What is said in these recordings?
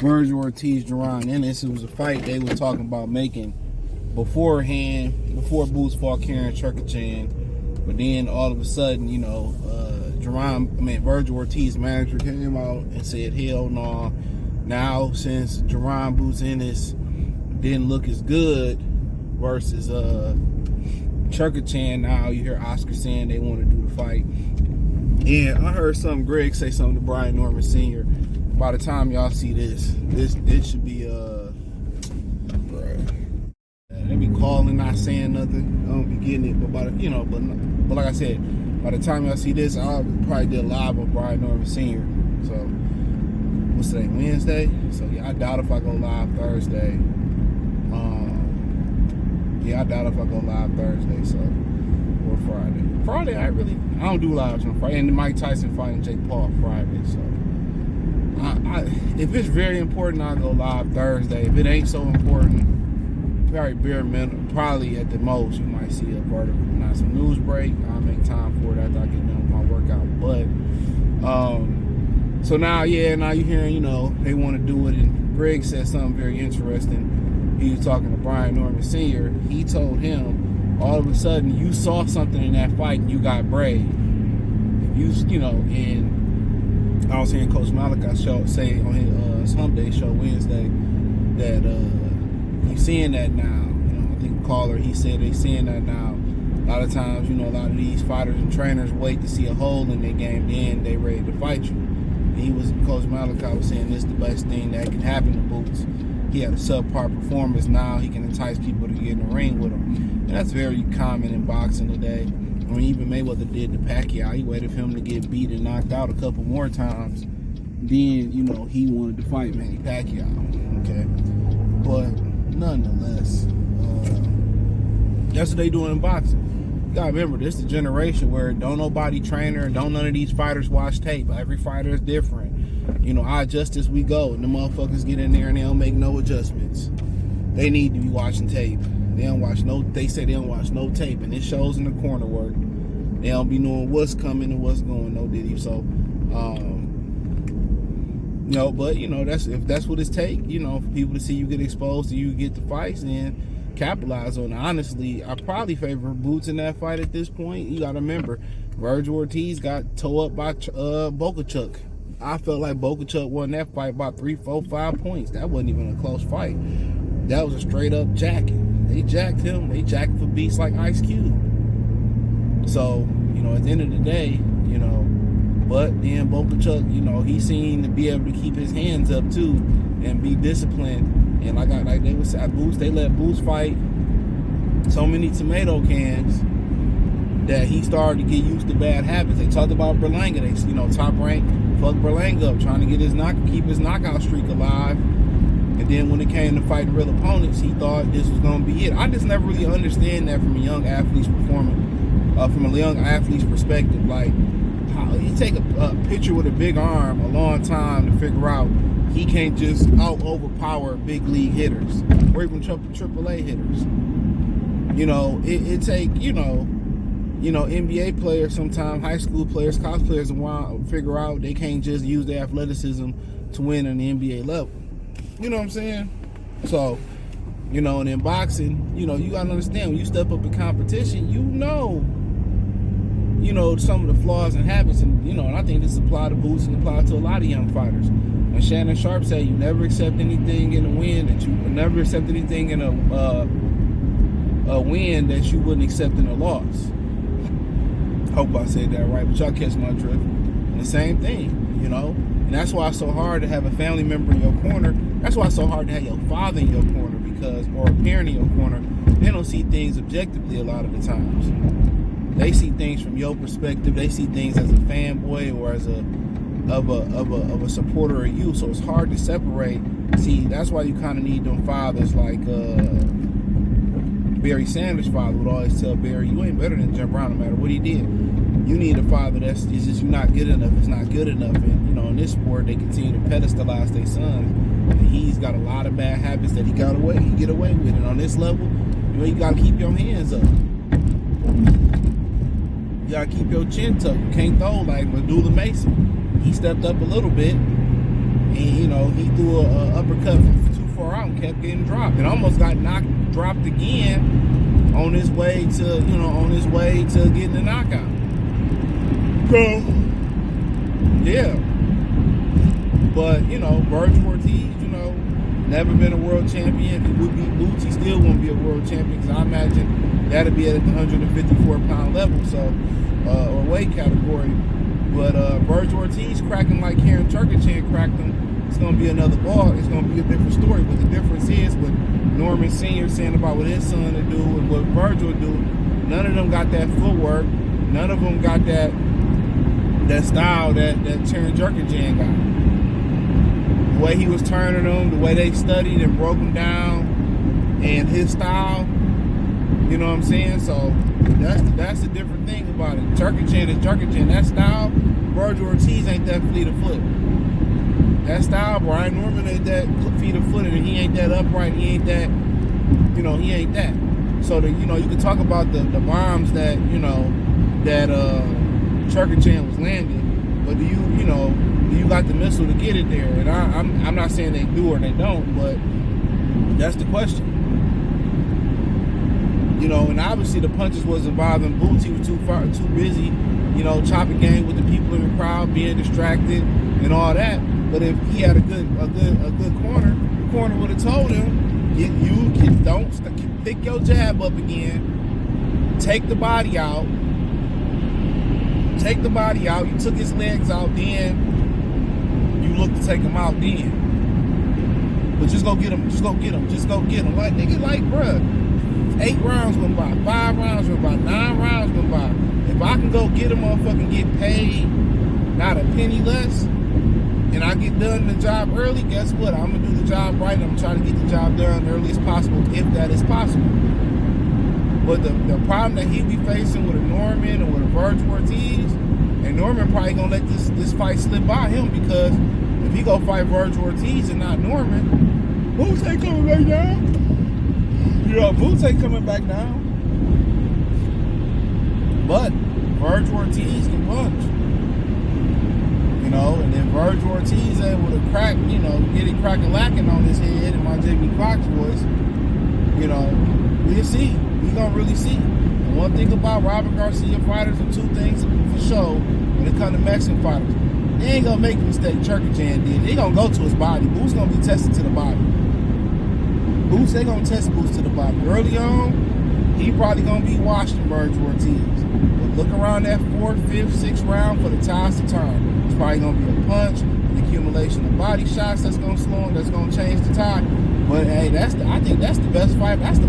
Vergil, Ortiz, Jaron, Ennis. It was a fight they were talking about making beforehand, before Boots fought Karen Churkachan. But then all of a sudden, Vergil Ortiz manager came out and said, hell no. Now, since Jaron Boots Ennis didn't look as good versus Churkachan, now you hear Oscar saying they want to do the fight. And I heard Greg say something to Brian Norman Sr. By the time y'all see this should be they be calling, not saying nothing. I don't be getting it, but but like I said, by the time y'all see this, I'll probably do a live on Brian Norman Sr. So what's today? Wednesday. So yeah, I doubt if I go live Thursday. I doubt if I go live Thursday. So or Friday. Friday, I don't do lives on Friday. And the Mike Tyson fighting Jake Paul Friday. So if it's very important, I'll go live Thursday. If it ain't so important, probably bare minimum, probably at the most, you might see a vertical. Not some news break. I'll make time for it after I get done with my workout. But so now you hearing, they want to do it. And Greg said something very interesting. He was talking to Brian Norman Sr. He told him, all of a sudden, you saw something in that fight and you got brave. And I was hearing Coach Malachi say on his Hump Day show Wednesday that he's seeing that now. I think caller, he said they seeing that now. A lot of times, a lot of these fighters and trainers wait to see a hole in their game, then they ready to fight you. And Coach Malachi was saying this is the best thing that can happen to Boots. He had a subpar performance. Now he can entice people to get in the ring with him. And that's very common in boxing today. Even Mayweather did to Pacquiao. He waited for him to get beat and knocked out a couple more times. Then, he wanted to fight Manny Pacquiao. Okay? But nonetheless, that's what they doing in boxing. You gotta remember, this is the generation where don't nobody trainer, don't none of these fighters watch tape. Every fighter is different. I adjust as we go, and the motherfuckers get in there and they don't make no adjustments. They need to be watching tape. They say they don't watch no tape, and it shows in the corner work. They don't be knowing what's coming and what's going, no diddy. So, but if that's what it takes, for people to see you get exposed to you get the fights and capitalize on it. Honestly, I probably favor Boots in that fight at this point. You gotta remember, Vergil Ortiz got towed up by Bokachuk. I felt like Bokachuk won that fight by 3, 4, 5 points. That wasn't even a close fight. That was a straight up jacking. They jacked him. They jacked for beasts like Ice Cube. So, at the end of the day, but then Bokachuk, he seemed to be able to keep his hands up too and be disciplined. And like they would say, they let Boots fight so many tomato cans that he started to get used to bad habits. They talked about Berlanga. They, Top Rank fucked Berlanga up, trying to get keep his knockout streak alive. And then when it came to fighting real opponents, he thought this was going to be it. I just never really understand that from a young athlete's perspective. Like, how you take a pitcher with a big arm a long time to figure out he can't just overpower big league hitters or even AAA hitters. It take, NBA players sometimes, high school players, college players, figure out they can't just use their athleticism to win on the NBA level. You know what I'm saying? So, and in boxing, you gotta understand, when you step up in competition, some of the flaws and habits, and and I think this applies to Boots and applies to a lot of young fighters. And Shannon Sharp said, you never accept anything in a win that you never accept anything in a win that you wouldn't accept in a loss. Hope I said that right, but y'all catch my drift. And the same thing, and that's why it's so hard to have a family member in your corner. That's why it's so hard to have your father in your corner, or a parent in your corner. They don't see things objectively a lot of the times. They see things from your perspective. They see things as a fanboy or as a supporter of you. So it's hard to separate. See, that's why you kind of need them fathers like Barry Sanders' father would always tell Barry, you ain't better than Jim Brown no matter what he did. You need a father that's just you're not good enough. It's not good enough. And in this sport, they continue to pedestalize their sons. And he's got a lot of bad habits that he get away with. And on this level, you got to keep your hands up. You got to keep your chin tucked. You can't throw like Medulla Mason. He stepped up a little bit. And, you know, he threw a uppercut from too far out and kept getting dropped. And almost got dropped again on his way to getting a knockout. So, yeah. But, you know, Vergil Ortiz, you know, never been a world champion. If he would beat Boots, he still won't be a world champion, because I imagine that'll be at the 154-pound level, so, or weight category. But Vergil Ortiz cracking like Karen Turkachan cracked him, it's going to be another ball. It's going to be a different story. But the difference is what Norman Sr. saying about what his son to do and what Vergil do, none of them got that footwork. None of them got that style that Karen Turkachan got. The way he was turning them, the way they studied and broke them down, and his style, you know what I'm saying? So that's the different thing about it. Turkachan is Turkachan. That style, Vergil Ortiz ain't that fleet of foot. That style, Brian Norman ain't that fleet of foot, and he ain't that upright. He ain't that, you know, he ain't that. So you know, you can talk about the bombs that, you know, that Turkachan was landing, but do you got the missile to get it there? And I'm not saying they do or they don't, but that's the question. You know, and obviously the punches wasn't bothering Boots. He was too busy, you know, chopping game with the people in the crowd, being distracted and all that. But if he had a good corner, the corner would have told him, don't pick your jab up again, take the body out. You took his legs out, then you look to take him out then. But just go get him. Like, nigga, like, bruh, 8 rounds went by, 5 rounds went by, 9 rounds went by. If I can go get a motherfucker and get paid not a penny less, and I get done the job early, guess what? I'm gonna do the job right, and I'm trying to get the job done early as possible, if that is possible. But the problem that he be facing with a Norman or with a Vergil Ortiz, and Norman probably gonna let this fight slip by him, because if he go fight Vergil Ortiz and not Norman, Boots ain't coming back down. You know, Boots ain't coming back down. But Vergil Ortiz can punch. You know, and then Vergil Ortiz able to crack, you know, get it crack-a-lacking on his head in my Jamie Foxx voice, you know, we'll see. We gonna really see. And one thing about Robert Garcia fighters, and 2 things for sure when it comes to Mexican fighters, they ain't gonna make the mistake Turkachan did. They gonna go to his body. Boots gonna be tested to the body. Boots, they gonna test Boots to the body. Early on, he probably gonna be watching Vergil Ortiz. But look around that 4th, 5th, 6th round for the tides to turn. It's probably gonna be a punch, an accumulation of body shots that's gonna slow him, that's gonna change the tide. But hey, I think that's the best fight. That's the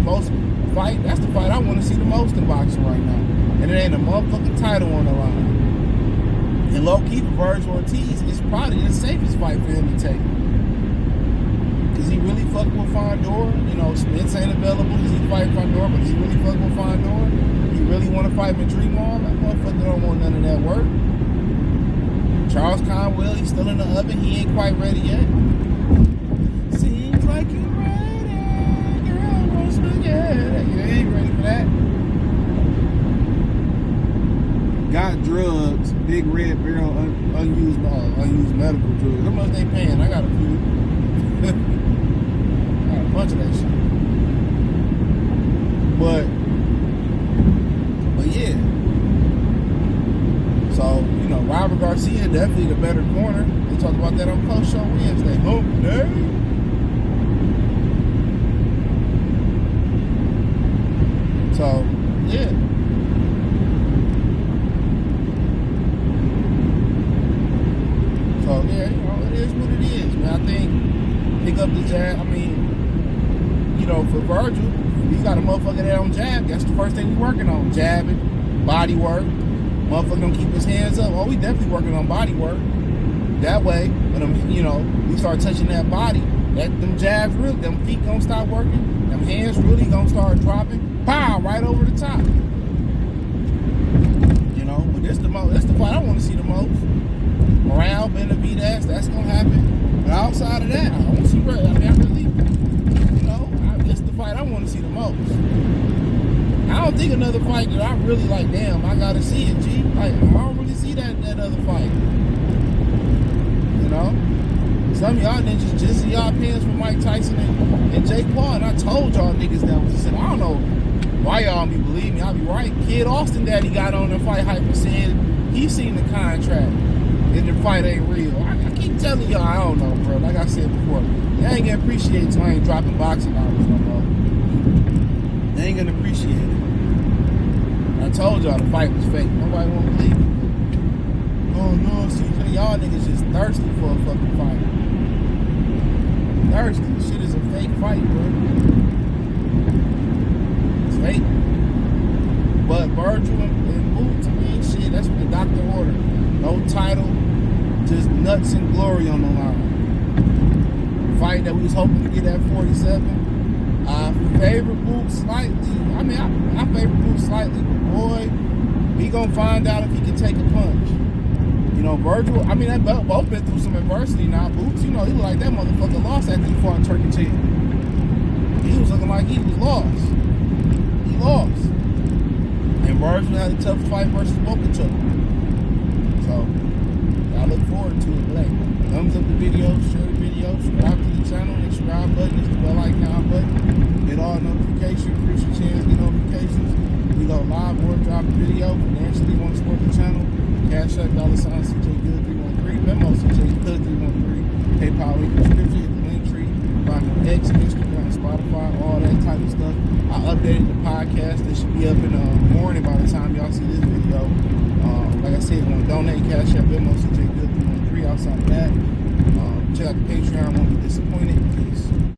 fight I want to see the most in boxing right now. And it ain't a motherfucking title on the line. And low-key for Vergil Ortiz, it's probably the safest fight for him to take. Because he really fucking with Fondor. You know, Spence ain't available because he fight Fondor, but he really fucking with Fondor. He really want to fight Madrimov. That motherfucker don't want none of that work. Charles Conwell, he's still in the oven. He ain't quite ready yet. Seems like you're ready, girl, wants to get it. You ain't ready for that. Got drugs, big red barrel, unused medical drugs. How much they paying? I got a few. I got a bunch of that shit. But yeah. So, you know, Robert Garcia definitely the better corner. We'll talk about that on Post Show Wednesday. Hump day. So, yeah. So, yeah, you know, it is what it is, man. I think pick up the jab. I mean, you know, for Vergil, you got a motherfucker that on jab. That's the first thing we working on. Jabbing, body work. Motherfucker don't keep his hands up. Oh, we definitely working on body work. That way, when you know, we start touching that body, them jabs really, them feet gonna start working. Them hands really gonna start dropping. Pow! Right over the top. You know, but that's the fight I want to see the most. Morale, Benavidez, that's gonna happen. But outside of that, I don't see. I mean, I really, you know, that's the fight I want to see the most. I don't think another fight that I really like, damn, I gotta see it, G. Like, I don't really see that other fight. You know? Some of y'all niggas just in y'all pants for Mike Tyson and Jake Paul. And I told y'all niggas that was said, I don't know why y'all be believe me. I'll be right. Kid Austin daddy got on the fight hyper saying he seen the contract and the fight ain't real. I keep telling y'all, I don't know, bro. Like I said before, they ain't gonna appreciate it till I ain't dropping boxing dollars no more. They ain't gonna appreciate it. I told y'all the fight was fake. Nobody wanna believe it. Oh no, CJ, y'all niggas just thirsty for a fucking fight. Thirsty. Shit is a fake fight, bro. It's fake. But Vergil and Boots, man, shit, that's what the doctor ordered. No title, just nuts and glory on the line. Fight that we was hoping to get at 47. I favor Boots slightly. I mean, I favor Boots slightly, but boy, we gonna find out if he can take a punch. You know, Vergil, I mean, that both been through some adversity now. Boots, you know, he looked like that motherfucker lost after he fought Turkey Chin. He was looking like he was lost. He lost. And Vergil had a tough fight versus Bocachuck. So, I look forward to it. But hey, thumbs up the video, share the video, subscribe to the channel. The subscribe button is the bell icon button. Get all notifications, increase your chance to get notifications. We go live or drop a video. Financially, want to support the channel. Cash App, $CJ Good 313, Venmo CJ Good 313, PayPal link description, hit the link tree, find me on X, Instagram, Spotify, all that type of stuff. I updated the podcast. It should be up in the morning by the time y'all see this video. Like I said, if you want to donate, Cash App, Venmo CJ Good 313. Outside of that, check out the Patreon. Won't be disappointed. Peace.